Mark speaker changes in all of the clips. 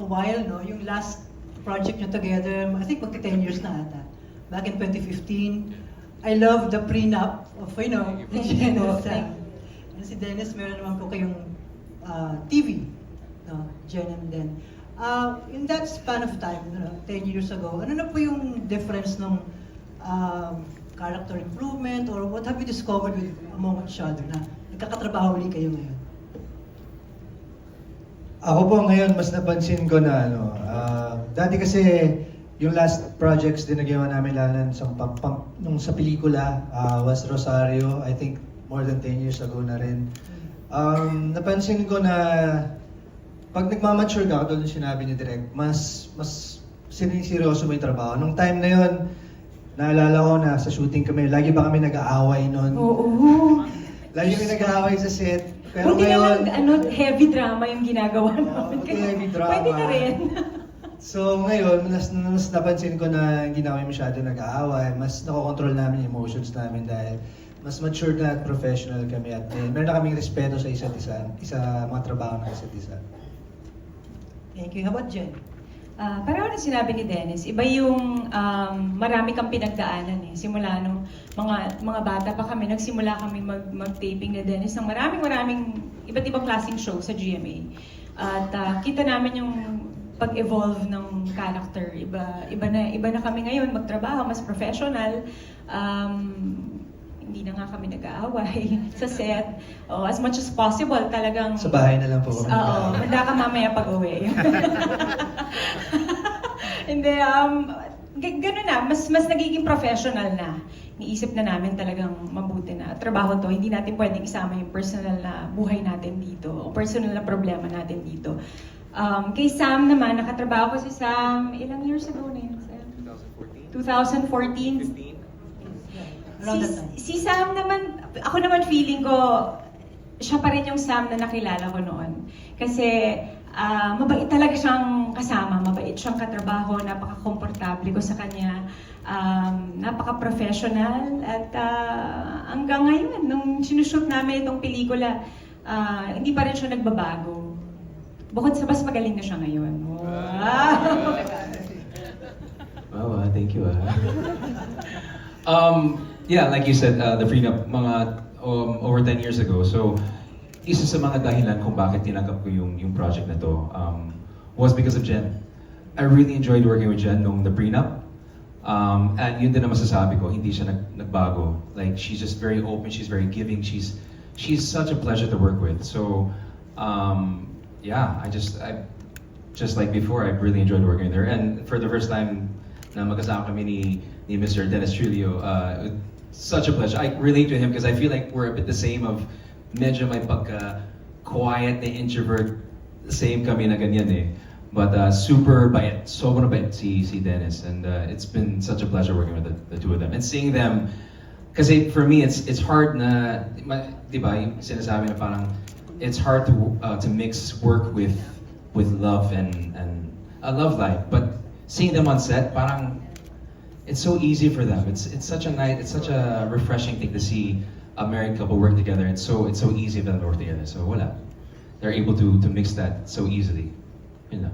Speaker 1: while, no? Yung last project nyo together, I think magka 10 years na ata. Back in 2015. I love the prenup of, ni Dennis. And si Dennis, meron naman po kayong TV, no? Jen and Den. In that span of time, 10 years ago, ano na po yung difference ng character improvement or what have you discovered among each other na nagkakatrabaho ulit kayo ngayon?
Speaker 2: Ako po ngayon, mas napansin ko na dati kasi yung last projects din na ginawa namin lalo nung sa pelikula was Rosario, I think more than 10 years ago na rin. Napansin ko na pag nagmamature ka, katulad ng sinabi ni Direk, mas seryoso mo yung trabaho. Nung time na yon, naalala ko na sa shooting kami, lagi pa kami nag-aaway noon.
Speaker 3: Oo.
Speaker 2: Lagi kami nag-aaway sa set. Pero
Speaker 3: Buti
Speaker 2: ngayon,
Speaker 3: naman, heavy drama yung ginagawa namin.
Speaker 2: heavy drama.
Speaker 3: Pwede na rin.
Speaker 2: So ngayon, mas napansin ko na hindi na kami masyado nag-aaway. Mas nakokontrol namin yung emotions namin dahil mas mature na at professional kami at meron na kaming respeto sa isa't isa, mga trabaho ng isa't isa.
Speaker 1: Thank you. How about Jen?
Speaker 3: Pareho na sinabi ni Dennis, iba yung marami kang pinagdaanan eh. Simula nung mga bata pa kami, nagsimula kami mag-taping ni Dennis ng maraming iba't ibang klaseng show sa GMA. At kita namin yung pag-evolve ng character. Iba na kami ngayon magtrabaho, mas professional. Hindi na nga kami nag-aaway sa set. As much as possible, talagang...
Speaker 2: Sa bahay na lang po kami.
Speaker 3: Oo, manda ka mamaya pag-uwi. Hindi, gano'n na, mas nagiging professional na. Niisip na namin talagang mabuti na trabaho to. Hindi natin pwedeng isama yung personal na buhay natin dito o personal na problema natin dito. Kay Sam naman, nakatrabaho ko si Sam, ilang years ago na yun, Sam? 2014.
Speaker 4: 15.
Speaker 3: Si Sam naman, ako naman feeling ko, siya pa rin yung Sam na nakilala ko noon. Kasi mabait talaga siyang kasama, mabait siyang katrabaho, napaka-komportable ko sa kanya, napaka-professional, at hanggang ngayon, nung sinushoot namin itong pelikula, hindi pa rin siya nagbabago. Bukod sa mas magaling na siya ngayon. Wow!
Speaker 4: Wow, thank you. Yeah, like you said, the prenup, mga over 10 years ago. So, isa sa mga dahilan kung bakit tinanggap ko yung project na to was because of Jen. I really enjoyed working with Jen nung the prenup. And yun din ang masasabi ko, hindi siya nagbago. Like, she's just very open, she's very giving, she's such a pleasure to work with. So, yeah, I just like before, I really enjoyed working with her. And for the first time na magkasama kami ni Mr. Dennis Trillo, such a pleasure. I relate to him because I feel like we're a bit the same of medyo may pagka-quiet na introvert. Same kami na ganyan eh. But super bait, sobrang bait si Dennis. And it's been such a pleasure working with the two of them. And seeing them, kasi for me, it's hard na, di ba, yung sinasabi na parang, it's hard to mix work with love and a love life. But seeing them on set, parang, it's so easy for them. It's such a refreshing thing to see a married couple work together. It's so easy for them to work together. So wala, they're able to mix that so easily, you know.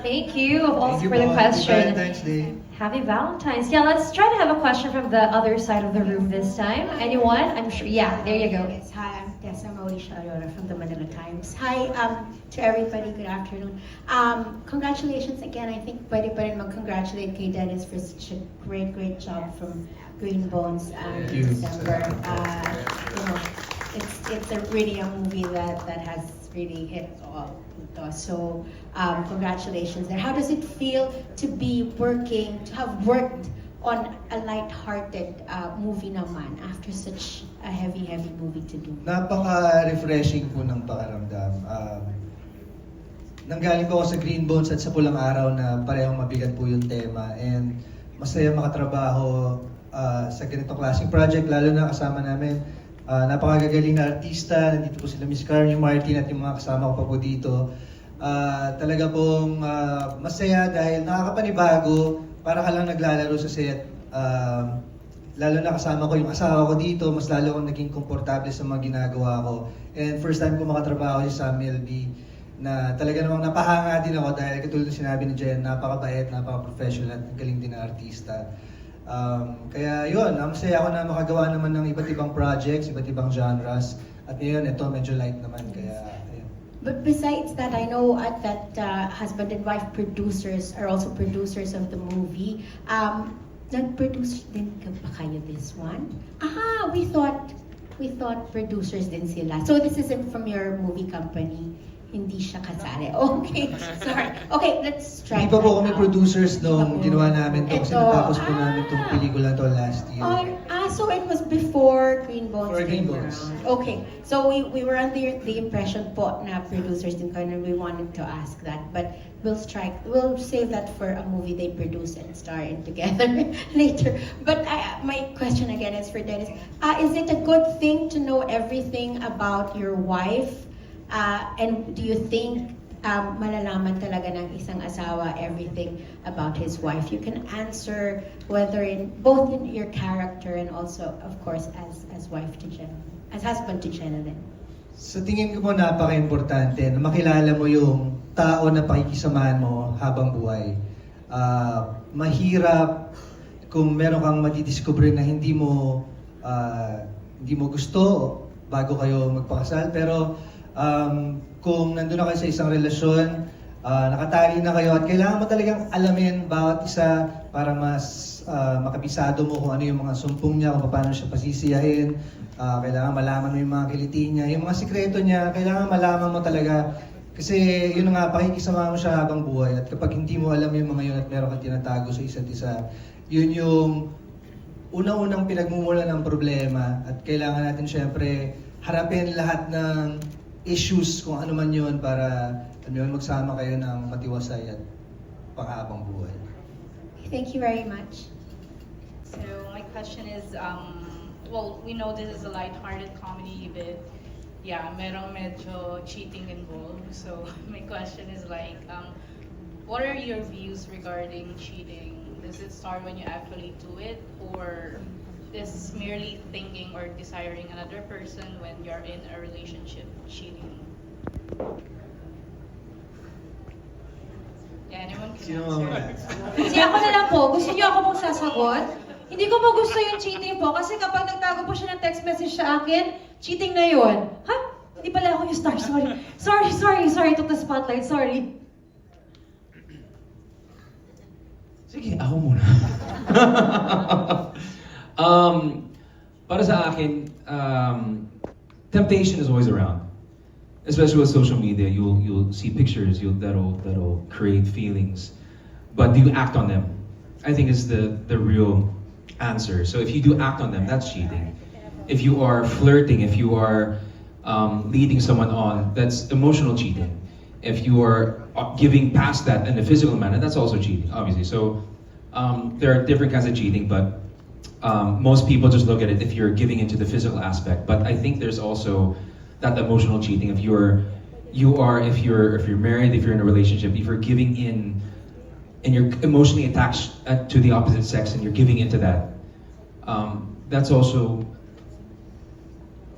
Speaker 5: Thank you also
Speaker 2: Thank you
Speaker 5: for the
Speaker 2: po.
Speaker 5: question.
Speaker 2: Happy Valentine's Day.
Speaker 5: Happy Valentine's. Yeah, let's try to have a question from the other side of the room this time. Anyone? I'm sure. Yeah, there you go.
Speaker 6: Yes, hi, I'm Tessa Mauricio Ayora from the Manila Times. Hi to everybody, good afternoon. Congratulations again. I think pwede pa rin mag-congratulate kay Dennis for such a great job from Green Bones
Speaker 2: Thank
Speaker 6: in
Speaker 2: you.
Speaker 6: December. It's really a movie that has really hit all. So congratulations there. How does it feel to have worked on a light-hearted movie naman after such a heavy movie to do?
Speaker 2: Napaka-refreshing po ng pakiramdam. Nanggaling po ako sa Green Bones at sa Pulang Araw na parehong mabigat po yung tema. And masaya makatrabaho sa ganitong klaseng project, lalo na kasama namin napakagagaling na artista. Nandito po sila Miss Carmen Martin at yung mga kasama ko pa po dito. Talaga pong masaya dahil nakakapanibago, para ka lang naglalaro sa set. Lalo na kasama ko yung asawa ko dito, mas lalo akong naging komportable sa mga ginagawa ko. And first time ko makatrabaho si Sam Melby. na talaga namang napahanga din ako dahil katulad ng sinabi ni Jen, napakabait, napaka-professional at galing din na artista. Kaya yun, masaya ako na makagawa naman ng iba't ibang projects, iba't ibang genres. At ngayon, ito medyo light naman, kaya ayun.
Speaker 6: But besides that, I know that husband and wife producers are also producers of the movie. Nag-produce din ba kayo this one? We thought producers din sila. So this isn't from your movie company. Hindi siya kasali. Okay, sorry. Okay, let's try.
Speaker 2: Hindi pa po kami
Speaker 6: that out.
Speaker 2: producers nung
Speaker 6: Hindi pa po.
Speaker 2: ginawa namin ito kasi
Speaker 6: Ito,
Speaker 2: natapos po namin itong pelikula to last year.
Speaker 6: So it was before Green Bones
Speaker 2: Before Green
Speaker 6: came
Speaker 2: Bones.
Speaker 6: around. Okay, so we were under the impression po na producers din kayo and we wanted to ask that. But we'll save that for a movie they produce and star in together later. But my question again is for Dennis. Is it a good thing to know everything about your wife? And do you think malalaman talaga ng isang asawa everything about his wife? You can answer whether both in your character and also, of course, as wife to Jen, as husband to Jen.
Speaker 2: Sa tingin ko po napaka-importante na makilala mo yung tao na pakikisamahan mo habang buhay. Mahirap kung meron kang matidiscover na hindi mo gusto bago kayo magpakasal, pero kung nandun na kayo sa isang relasyon, nakatali na kayo at kailangan mo talagang alamin bawat isa para mas makabisado mo kung ano yung mga sumpong niya, kung paano siya pasisiyahin. Kailangan malaman mo yung mga kiliti niya, yung mga sikreto niya, kailangan malaman mo talaga. Kasi yun nga, pakikisama mo siya habang buhay. At kapag hindi mo alam yung mga yun at meron kang tinatago sa isa't isa, yun yung unang-unang pinagmumula ng problema. At kailangan natin syempre harapin lahat ng issues kung ano man yun para magsama kayo ng matiwasay at panghabang buhay.
Speaker 6: Thank you very much.
Speaker 7: So my question is, well, we know this is a light-hearted comedy, but yeah, merong medyo cheating involved. So my question is like, what are your views regarding cheating? Does it start when you actually do it, or is merely thinking or desiring another person when you're in a relationship cheating? Yeah, anyone can
Speaker 2: Sino
Speaker 7: answer.
Speaker 2: mamaya?
Speaker 8: Kasi ako na lang po, gusto niyo ako pong sasagot? Hindi ko po gusto yung cheating po kasi kapag nagtago po siya ng text message sa akin, cheating na yun. Ha? Hindi pala ako yung star, sorry. Sorry, took the spotlight, sorry.
Speaker 4: Sige, ako muna. Para sa akin, temptation is always around. Especially with social media, you'll see pictures that'll create feelings, but do you act on them? I think is the real answer. So if you do act on them, that's cheating. If you are flirting, if you are leading someone on, that's emotional cheating. If you are giving past that in a physical manner, that's also cheating, obviously. So there are different kinds of cheating, but most people just look at it if you're giving into the physical aspect. But I think there's also that emotional cheating. If you're married, if you're in a relationship, if you're giving in and you're emotionally attached to the opposite sex and you're giving into that, that's also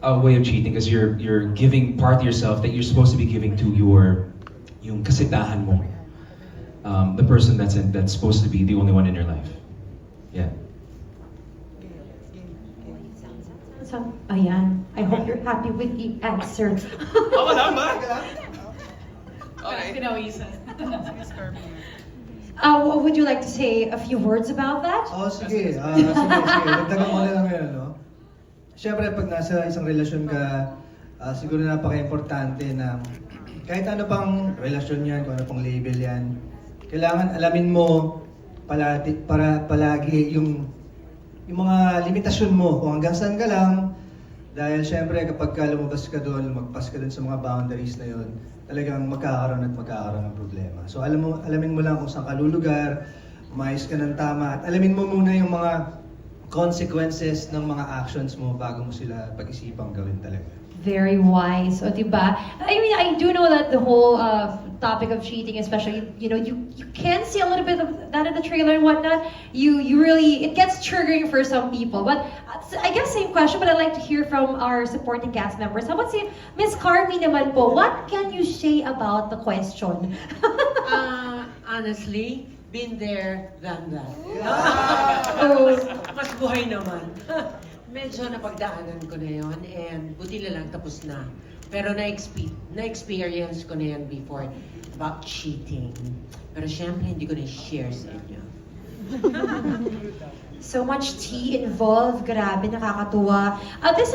Speaker 4: a way of cheating because you're giving part of yourself that you're supposed to be giving to yung kasitahan mo, the person that's supposed to be the only one in your life. Yeah.
Speaker 8: So, ayan. I hope you're happy with the answer.
Speaker 7: Pinawisan.
Speaker 8: Would you like to say a few words about that?
Speaker 2: Sige. Dagdagan mo na lang yun, no? Siyempre, pag nasa isang relasyon ka, siguro napaka-importante na kahit ano pang relasyon yan, kung ano pang label yan, kailangan alamin mo palagi yung mga limitasyon mo, kung hanggang saan ka lang, dahil siyempre kapag lumabas ka doon, lumagpas ka doon sa mga boundaries na yun, talagang magkakaroon ng problema. So alamin mo lang kung saan ka lulugar, umayos ka ng tama, at alamin mo muna yung mga consequences ng mga actions mo bago mo sila pag-isipang gawin talaga.
Speaker 5: Very wise, o diba? I mean, I do know that the whole topic of cheating, especially, you can see a little bit of that in the trailer and whatnot. You really, it gets triggering for some people. But I guess same question, but I'd like to hear from our supporting cast members. How about si Miss Carmi naman po? What can you say about the question?
Speaker 9: Honestly, been there, done that.
Speaker 5: Oh.
Speaker 9: Mas buhay naman. Medyo napagdaanan ko na yon and buti na lang tapos na. Pero na-experience ko na yan before about cheating. Pero syempre, hindi ko na-share sa inyo.
Speaker 5: So much tea involved. Grabe, nakakatuwa. This